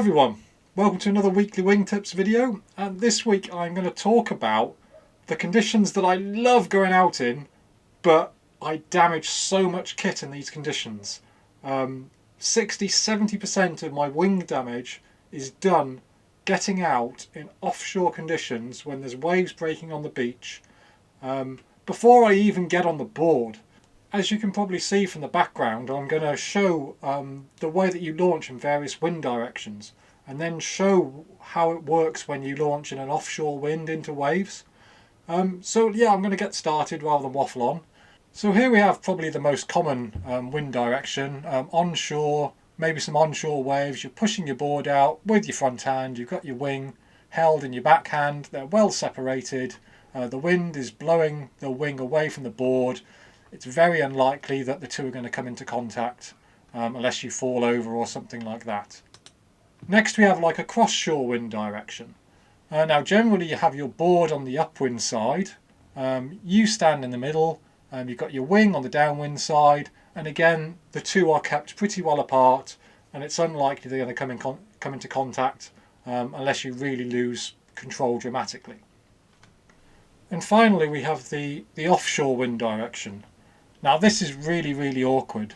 everyone, welcome to another weekly wing tips video, and this week I'm going to talk about the conditions that I love going out in, but I damage so much kit in these conditions. 60-70% of my wing damage is done getting out in offshore conditions when there's waves breaking on the beach, before I even get on the board. As you can probably see from the background, I'm going to show the way that you launch in various wind directions, and then show how it works when you launch in an offshore wind into waves. So yeah, I'm going to get started rather than waffle on. So here we have probably the most common wind direction, onshore, maybe some onshore waves. You're pushing your board out with your front hand, you've got your wing held in your backhand, they're well separated, the wind is blowing the wing away from the board. It's very unlikely that the two are going to come into contact unless you fall over or something like that. Next we have like a cross-shore wind direction. Now generally you have your board on the upwind side, you stand in the middle, you've got your wing on the downwind side, and again the two are kept pretty well apart, and it's unlikely they're going to come into contact unless you really lose control dramatically. And finally we have the offshore wind direction. Now this is really awkward.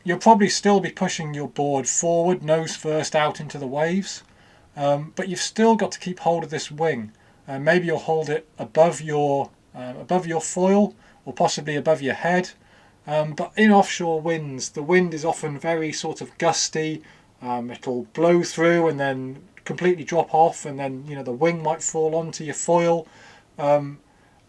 You'll probably still be pushing your board forward, nose first, out into the waves, but you've still got to keep hold of this wing. Maybe you'll hold it above your foil, or possibly above your head. But in offshore winds, the wind is often very sort of gusty. It'll blow through and then completely drop off, and then the wing might fall onto your foil.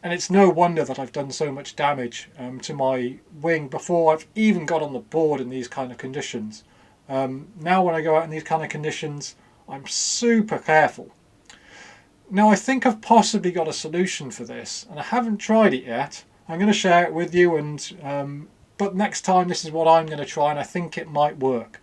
And it's no wonder that I've done so much damage to my wing before I've even got on the board in these kind of conditions. Now when I go out in these kind of conditions, I'm super careful. Now I think I've possibly got a solution for this, and I haven't tried it yet. I'm going to share it with you, but next time this is what I'm going to try, and I think it might work.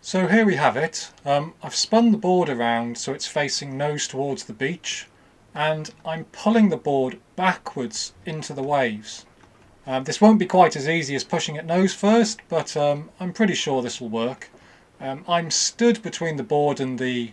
So here we have it. I've spun the board around so it's facing nose towards the beach, and I'm pulling the board backwards into the waves. This won't be quite as easy as pushing it nose first, but I'm pretty sure this will work. I'm stood between the board and the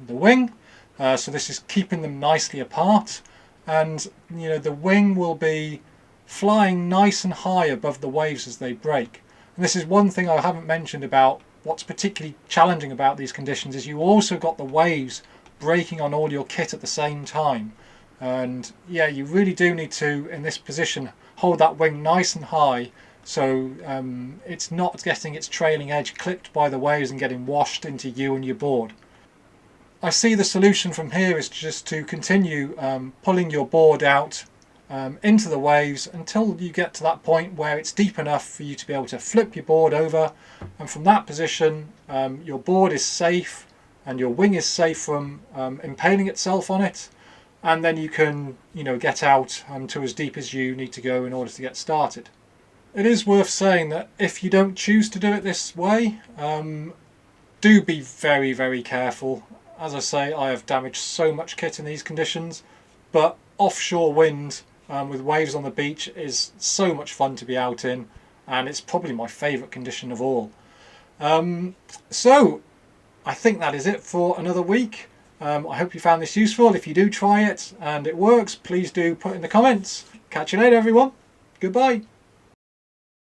wing, so this is keeping them nicely apart, and the wing will be flying nice and high above the waves as they break. And this is one thing I haven't mentioned about what's particularly challenging about these conditions, is you also got the waves breaking on all your kit at the same time, and yeah, you really do need to, in this position, hold that wing nice and high so it's not getting its trailing edge clipped by the waves and getting washed into you and your board. I see the solution from here is just to continue pulling your board out into the waves until you get to that point where it's deep enough for you to be able to flip your board over, and from that position your board is safe and your wing is safe from impaling itself on it, and then you can get out to as deep as you need to go in order to get started. It is worth saying that if you don't choose to do it this way, do be very careful. As I say, I have damaged so much kit in these conditions, but offshore wind with waves on the beach is so much fun to be out in, and it's probably my favourite condition of all. So I think that is it for another week. I hope you found this useful. If you do try it and it works, please do put in the comments. Catch you later everyone. Goodbye.